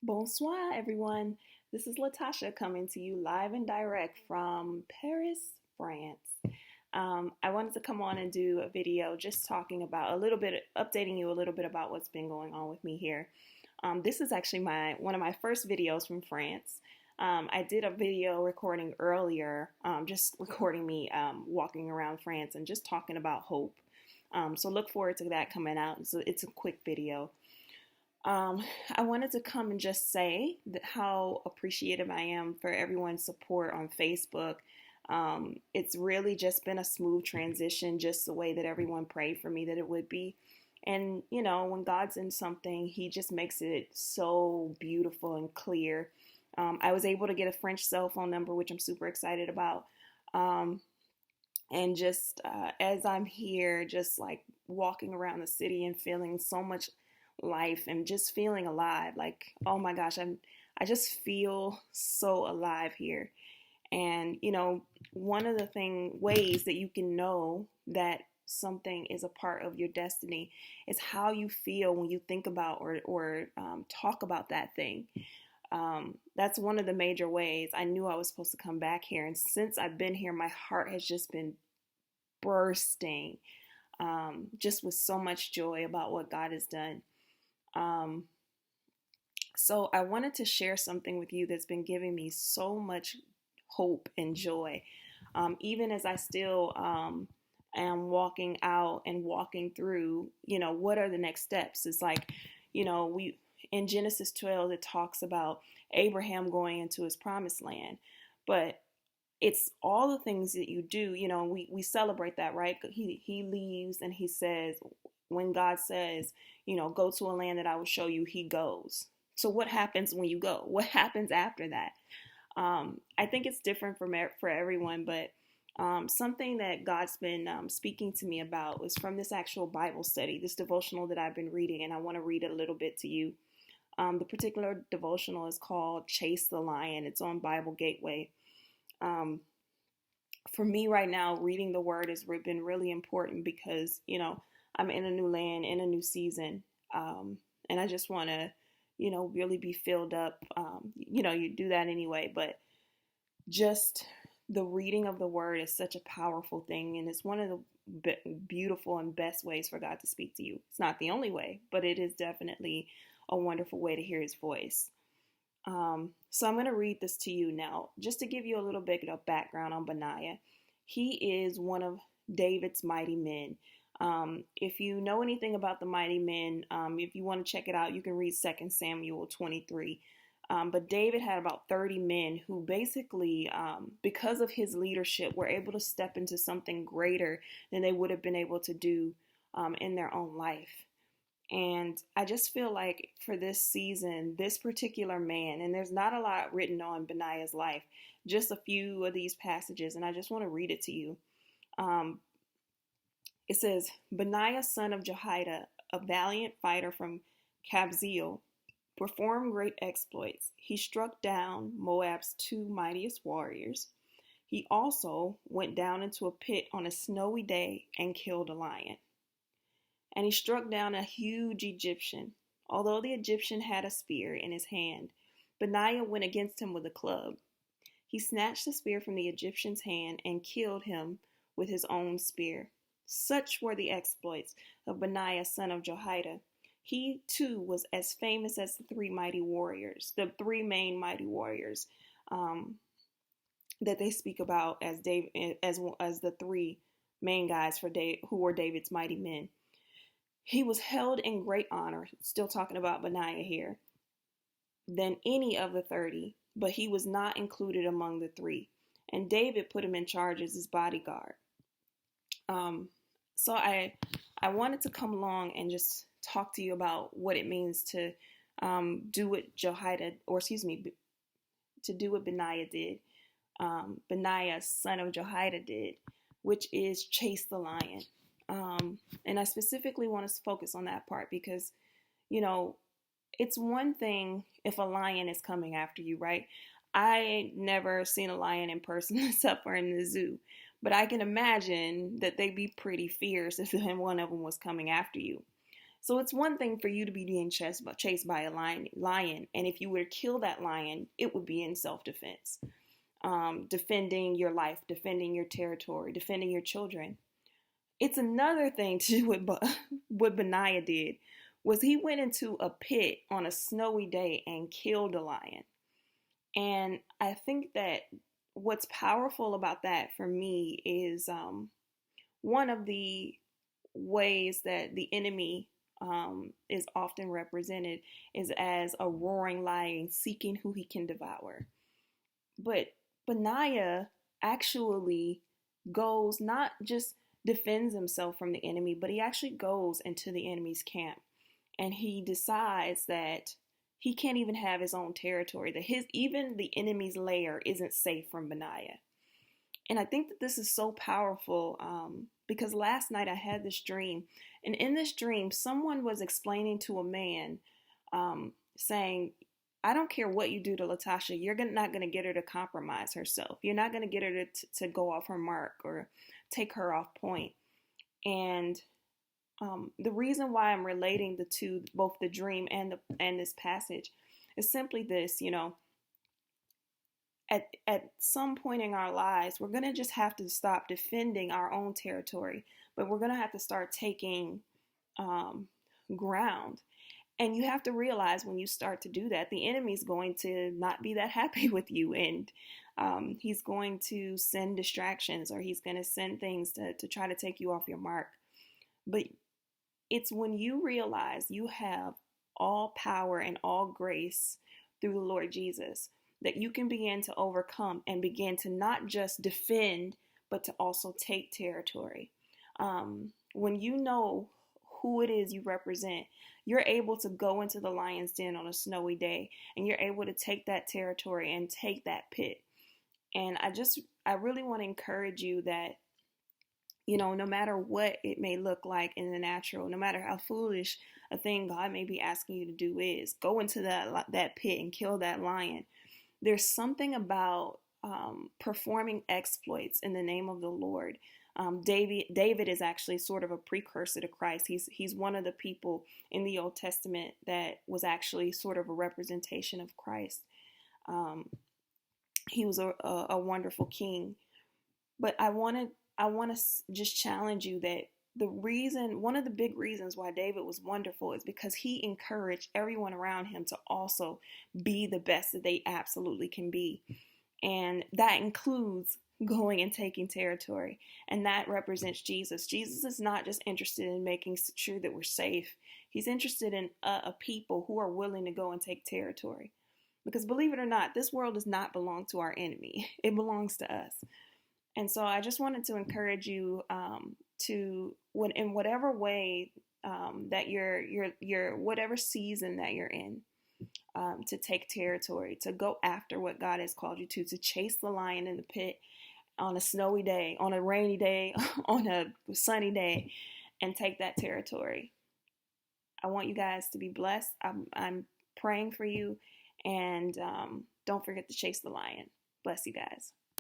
Bonsoir, everyone. This is Latasha coming to you live and direct from Paris, France. I wanted to come on and do a video just talking about a little bit, updating you a little bit about what's been going on with me here. This is actually one of my first videos from France. I did a video recording earlier, just recording me walking around France and just talking about hope. So look forward to that coming out. So it's a quick video. I wanted to come and just say that how appreciative I am for everyone's support on Facebook. It's really just been a smooth transition, just the way that everyone prayed for me that it would be. And, you know, when God's in something, He just makes it so beautiful and clear. I was able to get a French cell phone number, which I'm super excited about. Um, and just as I'm here, just like walking around the city and feeling so much life and just feeling alive, like, oh my gosh, I just feel so alive here. And you know, one of the ways that you can know that something is a part of your destiny is how you feel when you think about or talk about that thing. That's one of the major ways I knew I was supposed to come back here. And since I've been here, my heart has just been bursting, just with so much joy about what God has done. Um, so I wanted to share something with you that's been giving me so much hope and joy. Even as I still am walking out and walking through, you know, what are the next steps? It's like, you know, we in Genesis 12, it talks about Abraham going into his promised land, but it's all the things that you do. You know, we celebrate that, right? He leaves and he says, when God says, you know, go to a land that I will show you, he goes. So what happens when you go? What happens after that? I think it's different for everyone, but something that God's been speaking to me about was from this actual Bible study, this devotional that I've been reading, and I want to read it a little bit to you. The particular devotional is called Chase the Lion. It's on Bible Gateway. Um, for me right now, reading the word has been really important because, you know, I'm in a new land, in a new season. And I just want to, you know, really be filled up. You know, you do that anyway, but just the reading of the word is such a powerful thing. And it's one of the beautiful and best ways for God to speak to you. It's not the only way, but it is definitely a wonderful way to hear his voice. So I'm going to read this to you now, just to give you a little bit of background on Benaiah. He is one of David's mighty men. If you know anything about the mighty men, if you want to check it out, you can read 2 Samuel 23. But David had about 30 men who basically, because of his leadership, were able to step into something greater than they would have been able to do in their own life. And I just feel like for this season, this particular man, and there's not a lot written on Benaiah's life, just a few of these passages, and I just want to read it to you. Um, it says, Benaiah, son of Jehoiada, a valiant fighter from Kabzeel, performed great exploits. He struck down Moab's two mightiest warriors. He also went down into a pit on a snowy day and killed a lion. And he struck down a huge Egyptian. Although the Egyptian had a spear in his hand, Benaiah went against him with a club. He snatched the spear from the Egyptian's hand and killed him with his own spear. Such were the exploits of Benaiah, son of Jehoiada. He too was as famous as the three mighty warriors, the three main mighty warriors that they speak about as the three main guys who were David's mighty men. He was held in great honor, still talking about Benaiah here, than any of the 30, but he was not included among the three. And David put him in charge as his bodyguard. So I wanted to come along and just talk to you about what it means to do what to do what Benaiah did. Benaiah, son of Jehoiada, did, which is chase the lion. And I specifically want to focus on that part because, you know, it's one thing if a lion is coming after you, right? I ain't never seen a lion in person except for in the zoo. But I can imagine that they'd be pretty fierce if one of them was coming after you. So it's one thing for you to be being chased by a lion, and if you were to kill that lion, it would be in self-defense, defending your life, defending your territory, defending your children. It's another thing to do with what Benaiah did, was he went into a pit on a snowy day and killed a lion. And I think that what's powerful about that for me is one of the ways that the enemy is often represented is as a roaring lion seeking who he can devour. But Benaiah actually goes, not just defends himself from the enemy, but he actually goes into the enemy's camp, and he decides that he can't even have his own territory, that even the enemy's lair isn't safe from Benaiah. And I think that this is so powerful because last night I had this dream, and in this dream, someone was explaining to a man, saying, I don't care what you do to Latasha, you're not going to get her to compromise herself. You're not going to get her to go off her mark or take her off point. And the reason why I'm relating the two, both the dream and this passage, is simply this, at some point in our lives, we're going to just have to stop defending our own territory, but we're going to have to start taking ground. And you have to realize when you start to do that, the enemy's going to not be that happy with you. And he's going to send distractions, or he's going to send things to try to take you off your mark. But it's when you realize you have all power and all grace through the Lord Jesus that you can begin to overcome and begin to not just defend, but to also take territory. When you know who it is you represent, you're able to go into the lion's den on a snowy day, and you're able to take that territory and take that pit. And I really want to encourage you that, no matter what it may look like in the natural, no matter how foolish a thing God may be asking you to do is, go into that pit and kill that lion. There's something about performing exploits in the name of the Lord. David is actually sort of a precursor to Christ. He's one of the people in the Old Testament that was actually sort of a representation of Christ. He was a wonderful king. But I want to just challenge you that one of the big reasons why David was wonderful is because he encouraged everyone around him to also be the best that they absolutely can be. And that includes going and taking territory. And that represents Jesus. Jesus is not just interested in making sure that we're safe. He's interested in a people who are willing to go and take territory. Because believe it or not, this world does not belong to our enemy. It belongs to us. And so I just wanted to encourage you in whatever way that you're whatever season that you're in, to take territory, to go after what God has called you to chase the lion in the pit on a snowy day, on a rainy day, on a sunny day, and take that territory. I want you guys to be blessed. I'm praying for you, and don't forget to chase the lion. Bless you guys.